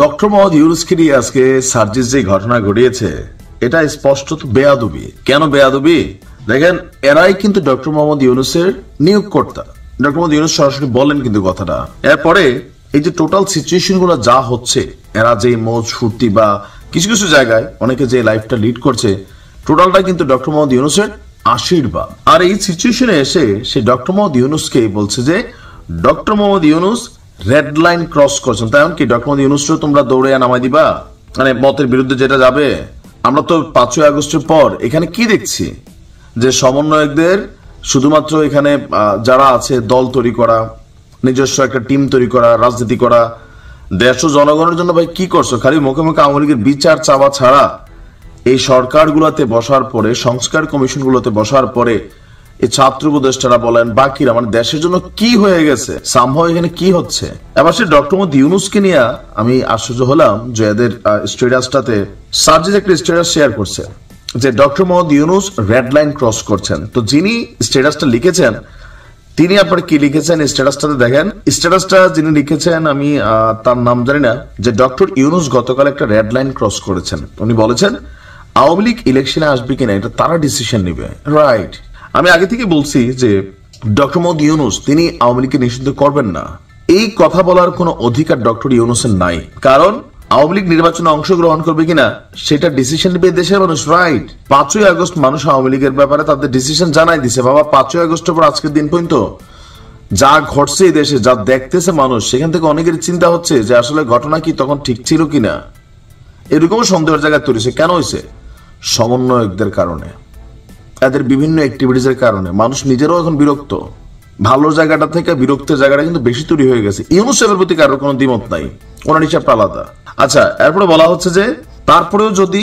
Doctor Mohammad ইউনূসকে নিয়ে আজকে সার্জিস যে ঘটনা ঘটিয়েছে এটা স্পষ্টত বেয়াদবি। কেন বেয়াদবি? দেখেন, এরাই কিন্তু ডক্টর মোহাম্মদ ইউনূসের নিয়োগকর্তা। ডক্টর মোহাম্মদ ইউনূস সরাসরি বলেন কিন্তু কথাটা। এরপরে এই যে টোটাল সিচুয়েশন গুলো যা হচ্ছে, এরা যে মৌজ ফুর্তি বা কিছু কিছু জায়গায় অনেকে যে লাইফটা লিড করছে, টোটালটা কিন্তু ডক্টর মোহাম্মদ ইউনূসের আশীর্বাদ। আর এই সিচুয়েশনে এসে সে ডক্টর মোহাম্মদ ইউনূসকে বলছে যে doctor Mohammad Yunus red line cross করছেন। তাই কি ডক্টর মোহাম্মদ ইউনূসকে তোমরা দৌড়ে নামাই দিবা? মানে মতের বিরুদ্ধে যেটা যাবে। আমরা তো 5ই আগস্টের পর এখানে কি দেখছি যে সমন্বয়কদের শুধুমাত্র এখানে যারা আছে দল তৈরি করা, নিজস্ব একটা টিম তৈরি করা, রাজনীতি করা, দেশ ও জনগণের জন্য ভাই কি করছো? খালি মুখে মুখে আওয়ামী লীগের বিচার চাওয়া ছাড়া এই সরকারগুলোতে বসার পরে, সংস্কার কমিশনগুলোতে বসার পরে এই ছাত্র উপদেষ্টারা বলেন বাকিরা, মানে দেশের জন্য কি হয়ে গেছে, সামহাও এখানে কি হচ্ছে। এবার সে ডক্টর মোহাম্মদ ইউনূসকে নিয়ে আমি আশ্চর্য হলাম যে এদের স্ট্যাটাসটাতে সার্জিস একটা স্ট্যাটাস শেয়ার করছে যে doctor Mohammad Yunus red line cross করছেন। তো যিনি স্ট্যাটাসটা লিখেছেন তিনি আপনার কি লিখেছেন স্ট্যাটাসটাতে দেখেন। স্ট্যাটাসটা যিনি লিখেছেন আমি তার নাম জানি না, যে ডক্টর ইউনূস গতকাল একটা রেড লাইন ক্রস করেছেন। উনি বলেছেন আওয়ামী লীগ ইলেকশনে আসবে কিনা এটা তারা ডিসিশন নেবে। রাইট, আমি আগে থেকে বলছি যে ডক্টর মোহাম্মদ ইউনূস তিনি আওয়ামী লীগকে নিষিদ্ধ করবেন না, এই কথা বলার কোনো অধিকার ডক্টর ইউনূসের নাই। কারণ আওয়ামী লীগ নির্বাচনে অংশগ্রহণ করবে কিনা সেটা ডিসিশন নেবে দেশের মানুষ। রাইট, 5ই আগস্ট মানুষ আওয়ামী লীগের ব্যাপারে তাদের ডিসিশন জানাই দিছে। বাবা, 5ই আগস্টের পর আজকের দিন পর্যন্ত যা ঘটছে এই দেশে, যা দেখতেছে মানুষ, সেখান থেকে অনেকের চিন্তা হচ্ছে যে আসলে ঘটনা কি তখন ঠিক ছিল কিনা। এরকম সন্দেহের জায়গায় তৈরি হয়েছে। কেন হয়েছে? সমন্বয়কদের কারণে, এদের বিভিন্ন অ্যাক্টিভিটিসের কারণে মানুষ নিজেরাও এখন বিরক্ত। ভালো জায়গাটা থেকে বিরক্তের জায়গাটা কিন্তু বেশি তৈরি হয়ে গেছে। ইউনূস সাহেবের প্রতি কারোর কোনো দ্বিমত নাই, ওনার হিসাবটা আলাদা। আচ্ছা, এরপরে বলা হচ্ছে যে তারপরেও যদি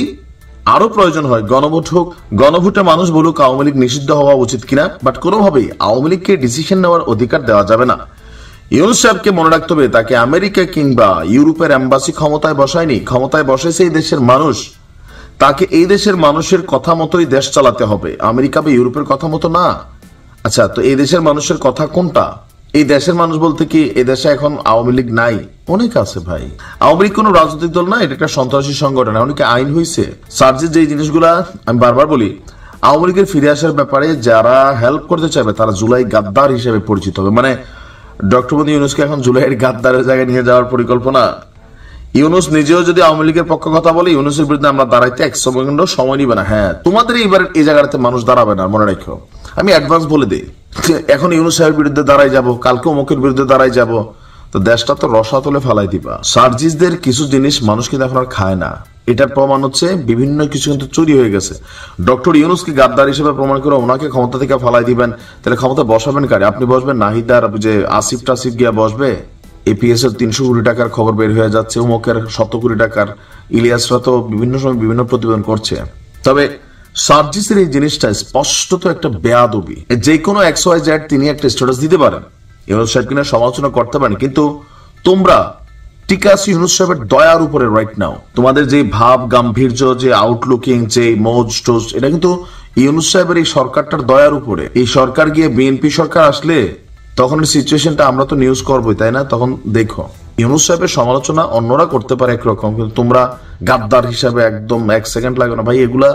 আরো প্রয়োজন হয় গণভোট হোক, গণভোটে মানুষ বলুক আওয়ামী লীগ নিষিদ্ধ হওয়া উচিত কিনা, বাট কোনোভাবেই আওয়ামী লীগকে ডিসিশন নেওয়ার অধিকার দেওয়া যাবে না। ইউনূস সাহেবকে মনে রাখতে হবে তাকে আমেরিকা কিংবা ইউরোপের এম্বাসি ক্ষমতায় বসায়নি, ক্ষমতায় বসাইছে এই দেশের মানুষ। তাকে এই দেশের মানুষের কথা মতোই দেশ চালাতে হবে, আমেরিকা বা ইউরোপের কথা মতো না। আচ্ছা, তো এই দেশের মানুষের কথা কোনটা? এই দেশের মানুষ বলতে কি এই দেশে এখন আওয়ামী লীগ নাই? অনেক আছে ভাই। আওয়ামী লীগ কোন রাজনৈতিক দল না, এটা একটা সন্ত্রাসী সংগঠন। অনেকে আইন হয়েছে। সার্জিস যে জিনিসগুলা আমি বারবার বলি, আওয়ামী লীগের ফিরে আসার ব্যাপারে যারা হেল্প করতে চাইবে তারা জুলাই গাদ্দার হিসেবে পরিচিত হবে। মানে ডক্টর মোহাম্মদ ইউনূসকে এখন জুলাইয়ের গাদ্দারের জায়গায় নিয়ে যাওয়ার পরিকল্পনা। ইউনূস নিজেও যদি আওয়ামী লীগের পক্ষে কথা বলে, ইউনূসের বিরুদ্ধে আমরা দাঁড়াইতে 1 সেকেন্ড সময় নিবে না। হ্যাঁ, তোমাদের এইবার এই জায়গাটাতে মানুষ দাঁড়াবে না, মনে রাখো। আমি অ্যাডভান্স বলে দিই, এখন ইউনূস সাহেবের বিরুদ্ধে দাঁড়াই যাব, কালকে অমুকের বিরুদ্ধে দাঁড়াই যাব, তো দেশটা তো রসাতলে ফেলাই দিবা। সার্জিসদের কিছু জিনিস মানুষ কিন্তু এখন আর খায় না। এটার প্রমাণ হচ্ছে বিভিন্ন কিছু কিন্তু চুরি হয়ে গেছে। ডক্টর ইউনূসকে গাদ্দার হিসেবে প্রমাণ করে ওনাকে ক্ষমতা থেকে ফেলাই দিবেন, তাহলে ক্ষমতা বসাবেন কারে? আপনি বসবেন নাহিদার যে আসিফ টাসিফ গিয়া বসবে? এপিএস এর 300 কোটি টাকার খবর বের হয়ে যাচ্ছে, উমকের 100 কোটি টাকার। ইলিয়াসরা তো বিভিন্ন সময় বিভিন্ন প্রতিবেদন করছে। তবে সার্জিসের এই জিনিসটা স্পষ্টত একটা বেয়াদবি। যে কোনো XYZ তিনি একটা স্ট্যাটাস দিতে পারেন, ইউনূস সাহেব কিনা সমালোচনা করতে পারেন, কিন্তু তোমরা টিকে আছো ইউনূস সাহেবের দয়ার উপরে রাইট নাও। তোমাদের যে ভাব গাম্ভীর্য, যে আউটলুকিং, যে মৌজ টোজ, এটা কিন্তু ইউনূস সাহেবের এই সরকারটার দয়ার উপরে। এই সরকার গিয়ে বিএনপি সরকার আসলে তখন সিচুয়েশনটা আমরা তো নিউজ করবোই, তাই না? তখন দেখো ইউনূস সাহেবের সমালোচনা অন্যরা করতে পারে একরকম, কিন্তু তোমরা গাদ্দার হিসাবে একদম 1 সেকেন্ড লাগে না ভাই। এগুলা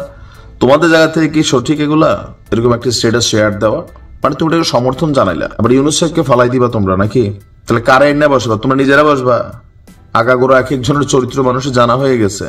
তোমাদের জায়গা থেকে কি সঠিক? এগুলা এরকম একটা স্ট্যাটাস শেয়ার দেওয়া মানে তুমি এটাকে সমর্থন জানাইলা, আবার ইউনূস সাহেবকে ফালাই দিবা তোমরা নাকি? তাহলে কারে এনে বসবা? তোমরা নিজেরা বসবা? আগাগোড়া এক একজনের চরিত্র মানুষের জানা হয়ে গেছে।